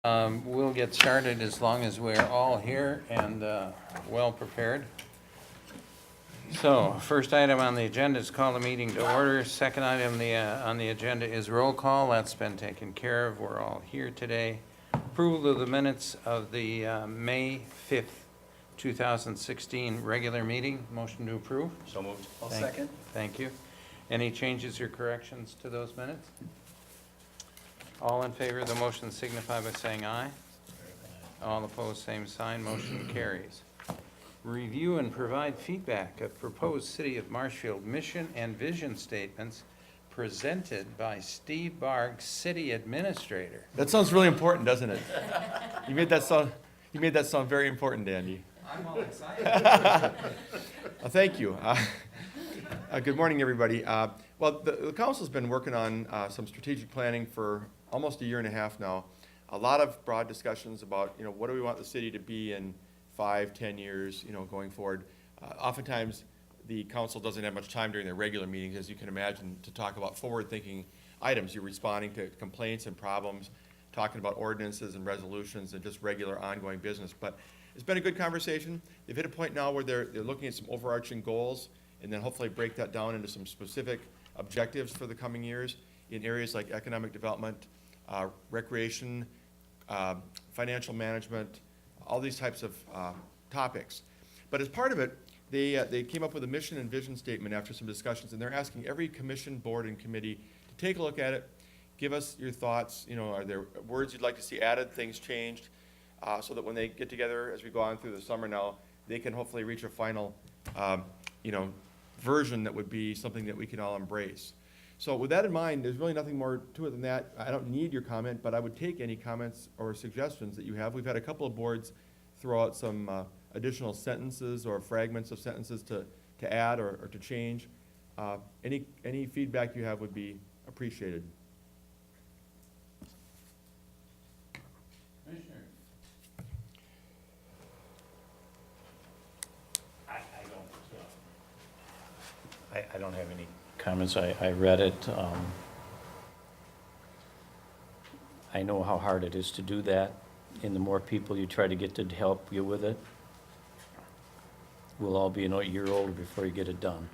We'll get started as long as we're all here and well prepared. So, first item on the agenda is call the meeting to order. Second item on the agenda is roll call. That's been taken care of. We're all here today. Approval of the minutes of the May 5th, 2016 regular meeting. Motion to approve. So moved. I'll second. Thank you. Any changes or corrections to those minutes? All in favor of the motion signify by saying aye. All opposed, same sign. Motion carries. Review and provide feedback of proposed City of Marshfield mission and vision statements presented by Steve Barg, City Administrator. That sounds really important, doesn't it? You made that sound very important, Andy. I'm all excited. Thank you. Good morning, everybody. Well, the council's been working on some strategic planning for almost a year and a half now. A lot of broad discussions about, what do we want the city to be in 5-10 years, going forward. Oftentimes, the council doesn't have much time during their regular meetings, as you can imagine, to talk about forward-thinking items. You're responding to complaints and problems, talking about ordinances and resolutions and just regular ongoing business. But it's been a good conversation. They've hit a point now where they're looking at some overarching goals and then hopefully break that down into some specific objectives for the coming years in areas like economic development, recreation, financial management, all these types of topics. But as part of it, they came up with a mission and vision statement after some discussions, and they're asking every commission, board, and committee to take a look at it, give us your thoughts. Are there words you'd like to see added, things changed, so that when they get together as we go on through the summer now, they can hopefully reach a final, version that would be something that we can all embrace. So with that in mind, there's really nothing more to it than that. I don't need your comment, but I would take any comments or suggestions that you have. We've had a couple of boards throw out some additional sentences or fragments of sentences to add or to change. Any feedback you have would be appreciated. Commissioner. I don't have any comments. I read it. I know how hard it is to do that, and the more people you try to get to help you with it, we'll all be a year older before you get it done.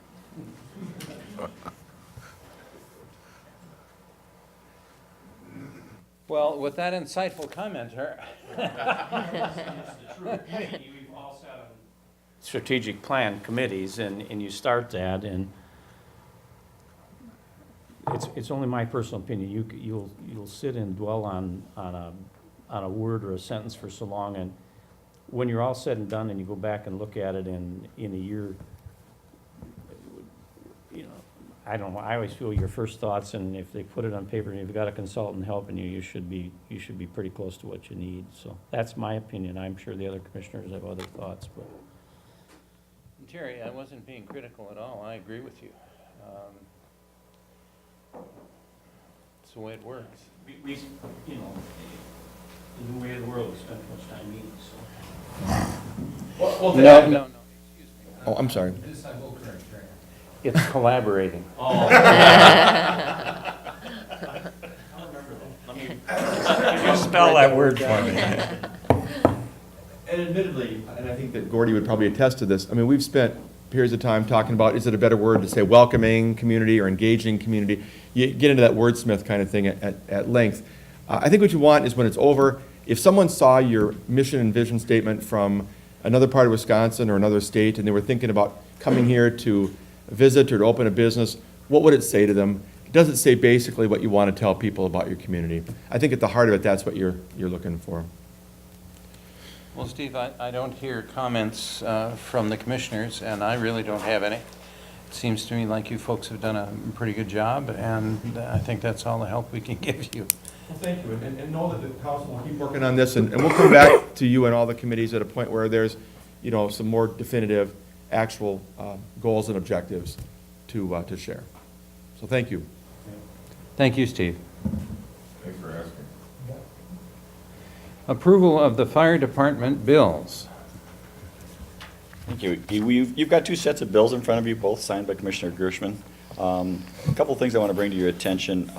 Well, with that insightful commenter, Strategic plan committees, and you start that, and it's only my personal opinion. You'll sit and dwell on a word or a sentence for so long, and when you're all said and done, and you go back and look at it in a year, I don't know. I always feel your first thoughts, and if they put it on paper, and you've got a consultant helping you, you should be pretty close to what you need. So that's my opinion. I'm sure the other commissioners have other thoughts, but. Terry, I wasn't being critical at all. I agree with you. It's the way it works. We in the way of the world, we spend much time meeting, so. No. Excuse me. Oh, I'm sorry. This I will correct, Terry. It's collaborating. Oh. I'll remember that. Let me spell that word for me. And admittedly, and I think that Gordy would probably attest to this, we've spent periods of time talking about, is it a better word to say welcoming community or engaging community? You get into that wordsmith kind of thing at length. I think what you want is when it's over, if someone saw your mission and vision statement from another part of Wisconsin or another state, and they were thinking about coming here to visit or to open a business, what would it say to them? Does it say basically what you want to tell people about your community? I think at the heart of it, that's what you're looking for. Well, Steve, I don't hear comments from the commissioners, and I really don't have any. It seems to me like you folks have done a pretty good job, and I think that's all the help we can give you. Well, thank you, and know that the council will keep working on this, and we'll come back to you and all the committees at a point where there's, some more definitive, actual goals and objectives to share. So thank you. Thank you, Steve. Thanks for asking. Approval of the fire department bills. Thank you. You've got two sets of bills in front of you, both signed by Commissioner Gershman. A couple of things I want to bring to your attention.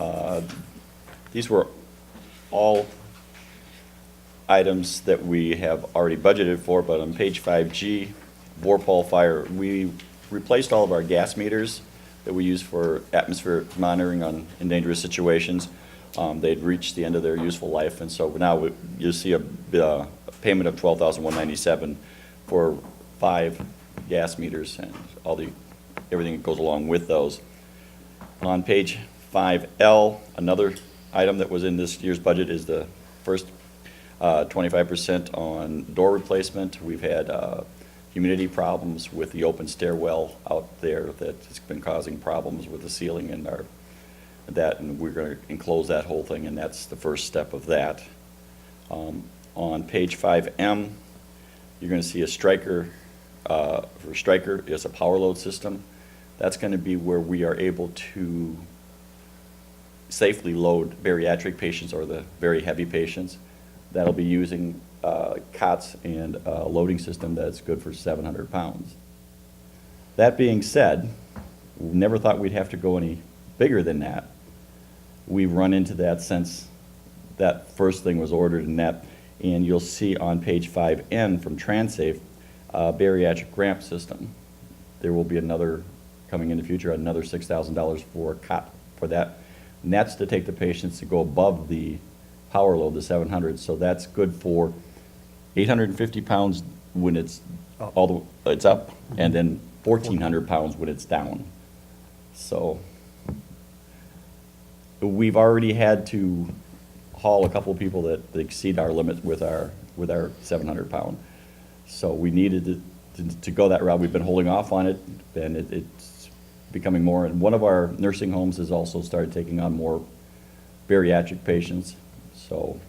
These were all items that we have already budgeted for, but on page 5G, Vorpal Fire, we replaced all of our gas meters that we use for atmospheric monitoring in dangerous situations. They'd reached the end of their useful life, and so now you'll see a payment of $12,197 for 5 gas meters and everything that goes along with those. On page 5L, another item that was in this year's budget is the first 25% on door replacement. We've had humidity problems with the open stairwell out there that has been causing problems with the ceiling and and we're going to enclose that whole thing, and that's the first step of that. On page 5M, you're going to see a Stryker. For Stryker, it's a power load system. That's going to be where we are able to safely load bariatric patients or the very heavy patients. That'll be using cots and a loading system that's good for 700 pounds. That being said, we never thought we'd have to go any bigger than that. We've run into that since that first thing was ordered, and you'll see on page 5N from TransSafe, bariatric ramp system. There will be another, coming in the future, another $6,000 for that. And that's to take the patients to go above the power load, the 700. So that's good for 850 pounds when it's it's up, and then 1,400 pounds when it's down. So we've already had to haul a couple people that exceed our limit with our 700 pound. So we needed to go that route. We've been holding off on it, and it's becoming more. And one of our nursing homes has also started taking on more bariatric patients. So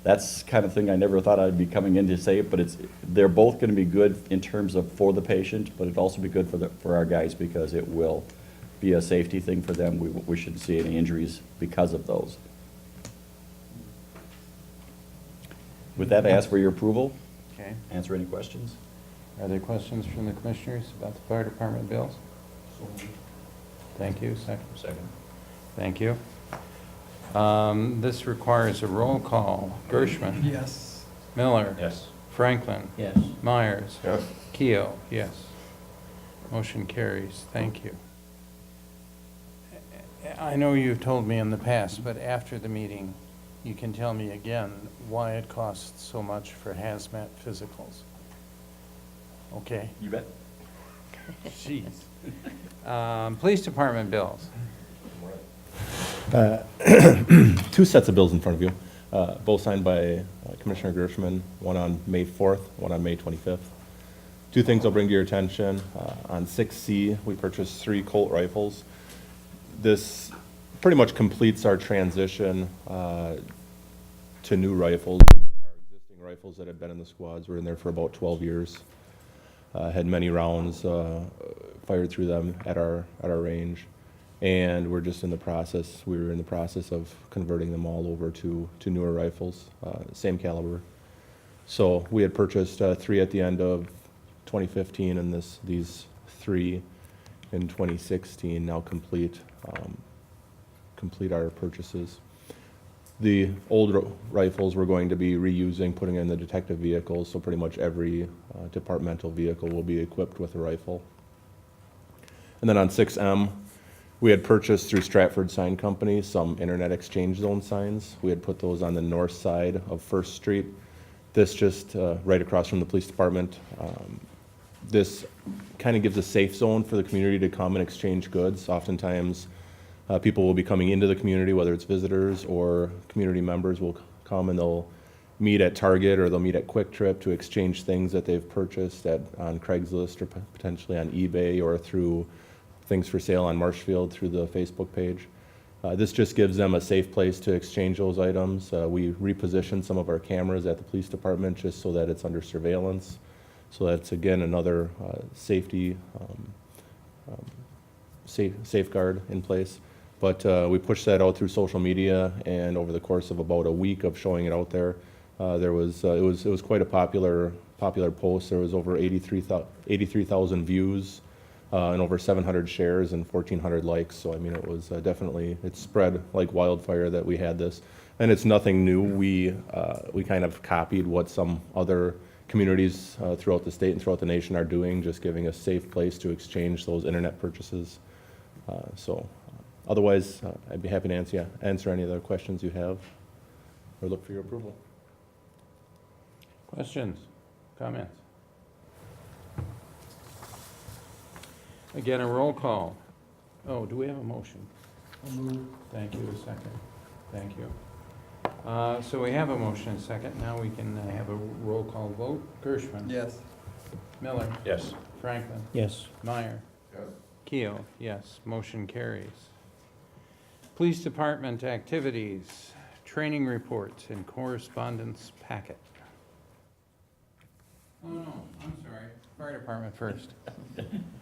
that's kind of thing I never thought I'd be coming in to say it, but they're both going to be good in terms of for the patient, but it'll also be good for our guys because it will be a safety thing for them. We shouldn't see any injuries because of those. With that, I ask for your approval. Okay. Answer any questions. Are there questions from the commissioners about the fire department bills? Thank you. Second. Thank you. This requires a roll call. Gershman. Yes. Miller. Yes. Franklin. Yes. Myers. Yes. Keo, yes. Motion carries. Thank you. I know you've told me in the past, but after the meeting, you can tell me again why it costs so much for hazmat physicals. Okay? You bet. Jeez. Police department bills. Two sets of bills in front of you, both signed by Commissioner Gershman, one on May 4th, one on May 25th. Two things I'll bring to your attention. On 6C, we purchased 3 Colt rifles. This pretty much completes our transition to new rifles. Our existing rifles that had been in the squads were in there for about 12 years. Had many rounds fired through them at our range. And we were in the process of converting them all over to newer rifles, same caliber. So we had purchased 3 at the end of 2015, and these 3 in 2016 now complete our purchases. The old rifles we're going to be reusing, putting in the detective vehicles, so pretty much every departmental vehicle will be equipped with a rifle. And then on 6M, we had purchased through Stratford Sign Company some internet exchange zone signs. We had put those on the north side of First Street. This just right across from the police department. This kind of gives a safe zone for the community to come and exchange goods. Oftentimes, people will be coming into the community, whether it's visitors or community members will come and they'll meet at Target or they'll meet at Quick Trip to exchange things that they've purchased on Craigslist or potentially on eBay or through things for sale on Marshfield through the Facebook page. This just gives them a safe place to exchange those items. We repositioned some of our cameras at the police department just so that it's under surveillance. So that's, again, another safety safeguard in place. But we pushed that out through social media, and over the course of about a week of showing it out there, it was quite a popular post. There was over 83,000 views and over 700 shares and 1,400 likes. So I mean, it was definitely, it spread like wildfire that we had this. And it's nothing new. We kind of copied what some other communities throughout the state and throughout the nation are doing, just giving a safe place to exchange those internet purchases. Otherwise, I'd be happy to answer any other questions you have or look for your approval. Questions, comments? Again, a roll call. Oh, do we have a motion? Thank you, a second. Thank you. So we have a motion and a second. Now we can have a roll call vote. Gershman? Yes. Miller? Yes. Franklin? Yes. Meyer? Keel, yes. Motion carries. Police Department activities, training reports, and correspondence packet. Oh, no, I'm sorry. Fire Department first.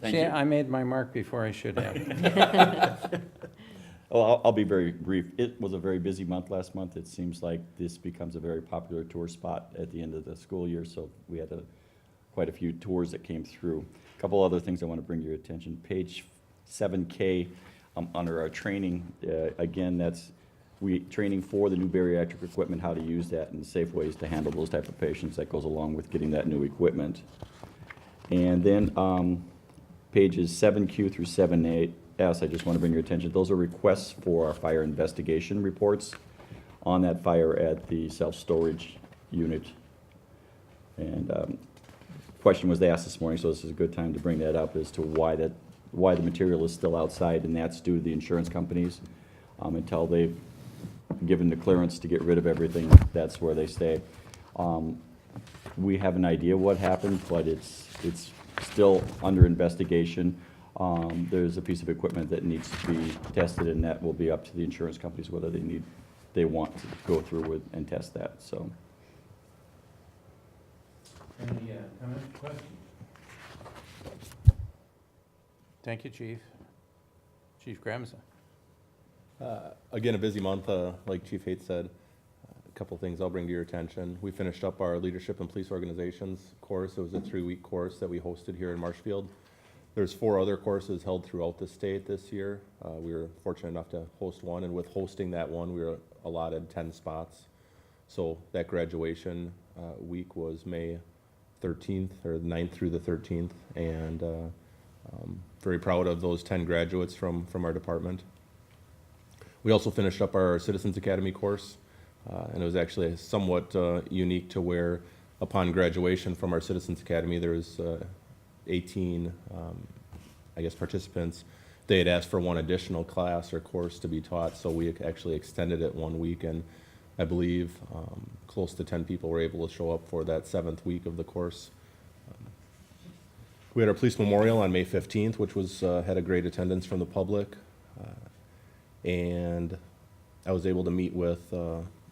See, I made my mark before I should have. Well, I'll be very brief. It was a very busy month last month. It seems like this becomes a very popular tour spot at the end of the school year, so we had quite a few tours that came through. A couple other things I want to bring to your attention. Page 7K, under our training, again, that's training for the new bariatric equipment, how to use that and safe ways to handle those type of patients. That goes along with getting that new equipment. And then pages 7Q through 7S, I just want to bring your attention. Those are requests for our fire investigation reports on that fire at the self-storage unit. And question was asked this morning, so this is a good time to bring that up as to why the material is still outside, and that's due to the insurance companies. Until they've given the clearance to get rid of everything, that's where they stay. We have an idea what happened, but it's still under investigation. There's a piece of equipment that needs to be tested, and that will be up to the insurance companies whether they want to go through with and test that. So. Any comments, questions? Thank you, Chief. Chief Gramsa. Again, a busy month, like Chief Haight said. A couple things I'll bring to your attention. We finished up our Leadership in Police Organizations course. It was a 3-week course that we hosted here in Marshfield. There's 4 other courses held throughout the state this year. We were fortunate enough to host one, and with hosting that one, we were allotted 10 spots. So that graduation week was May 13th, or 9th through the 13th, and very proud of those 10 graduates from our department. We also finished up our Citizens Academy course, and it was actually somewhat unique to where upon graduation from our Citizens Academy, there was 18, participants. They had asked for one additional class or course to be taught, so we actually extended it 1 week, and I believe close to 10 people were able to show up for that 7th week of the course. We had our police memorial on May 15th, which was had a great attendance from the public, and I was able to meet with,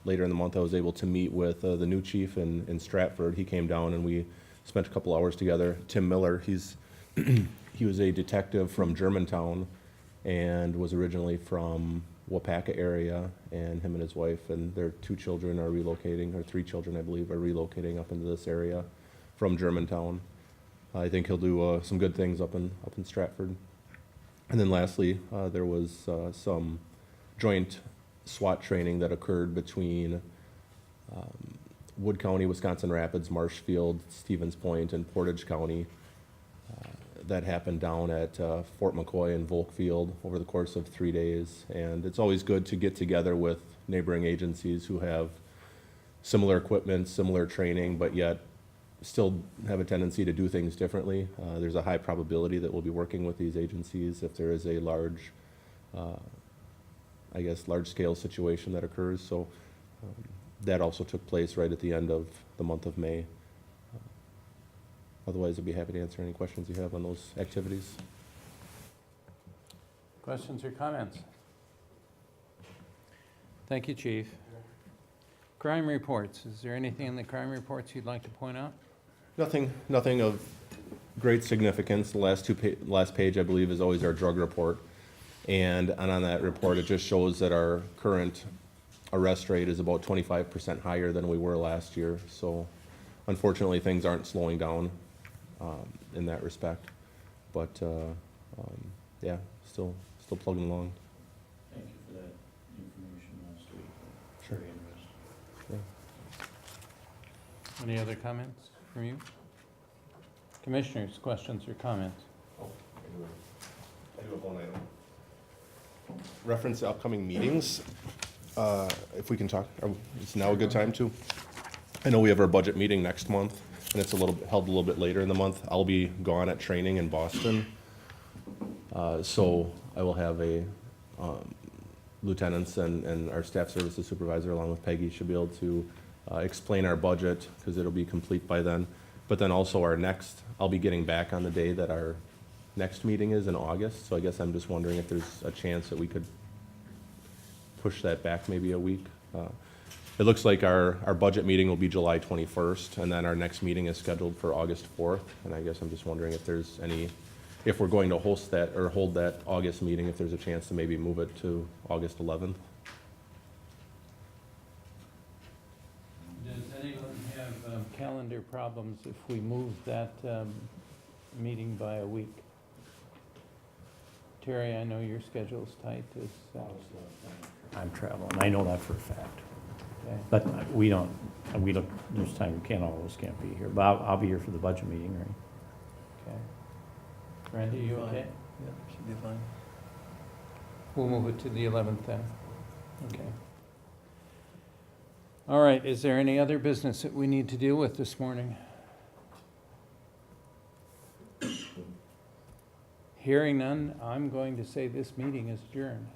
later in the month, I was able to meet with the new chief in Stratford. He came down and we spent a couple hours together. Tim Miller, he was a detective from Germantown and was originally from Wapaka area, and him and his wife and their 2 children are relocating, or 3 children, I believe, are relocating up into this area from Germantown. I think he'll do some good things up in Stratford. And then lastly, there was some joint SWAT training that occurred between Wood County, Wisconsin Rapids, Marshfield, Stevens Point, and Portage County. That happened down at Fort McCoy and Volkfield over the course of 3 days. And it's always good to get together with neighboring agencies who have similar equipment, similar training, but yet still have a tendency to do things differently. There's a high probability that we'll be working with these agencies if there is a large-scale situation that occurs. So that also took place right at the end of the month of May. Otherwise, I'd be happy to answer any questions you have on those activities. Questions or comments? Thank you, Chief. Crime reports. Is there anything in the crime reports you'd like to point out? Nothing of great significance. The last page, I believe, is always our drug report. And on that report, it just shows that our current arrest rate is about 25% higher than we were last year. So unfortunately, things aren't slowing down in that respect. But still plugging along. Thank you for that information last week. Sure. Any other comments from you? Commissioners, questions or comments? I do have one item. Reference to upcoming meetings, if we can talk, is now a good time to? I know we have our budget meeting next month, and it's held a little bit later in the month. I'll be gone at training in Boston. So I will have lieutenants and our staff services supervisor, along with Peggy, should be able to explain our budget, because it'll be complete by then. But then also I'll be getting back on the day that our next meeting is in August, so I guess I'm just wondering if there's a chance that we could push that back maybe a week. It looks like our budget meeting will be July 21st, and then our next meeting is scheduled for August 4th, and I guess I'm just wondering if we're going to host that, or hold that August meeting, if there's a chance to maybe move it to August 11th. Does anyone have calendar problems if we move that meeting by a week? Terry, I know your schedule's tight. I'm traveling, I know that for a fact. Okay. But there's time, all of us can't be here, but I'll be here for the budget meeting, right? Okay. Randy, you okay? Yeah, should be fine. We'll move it to the 11th then. Okay. All right, is there any other business that we need to deal with this morning? Hearing none, I'm going to say this meeting is adjourned.